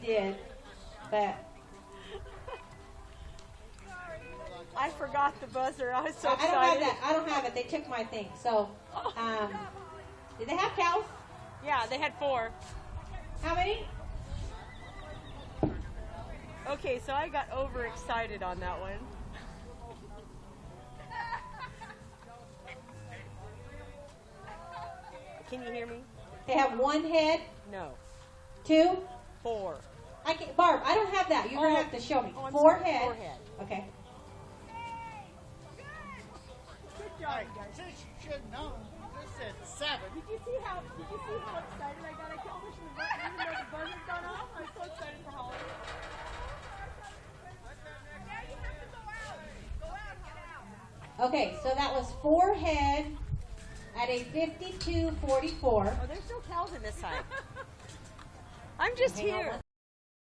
did, but I forgot the buzzer. I was so I excited. don't have that. I don't have it. They took my thing. So, did they have cows? Yeah, they had 4. How many? Okay, so I got overexcited on that one. Can you hear me? They have 1 head, No. 2. 4. Barb, I don't have that. You're gonna have to show me. Oh, I'm 4 sorry. head. 4 head. Okay. Good job, Hey, guys. since you should know, this said 7. Did you see how excited I got? I kept pushing the button even though the buzzer's gone off. I'm so excited for Holly. Okay, so that was 4 head at a 52.44. Oh, there's no cows in this side. I'm just Hang on here.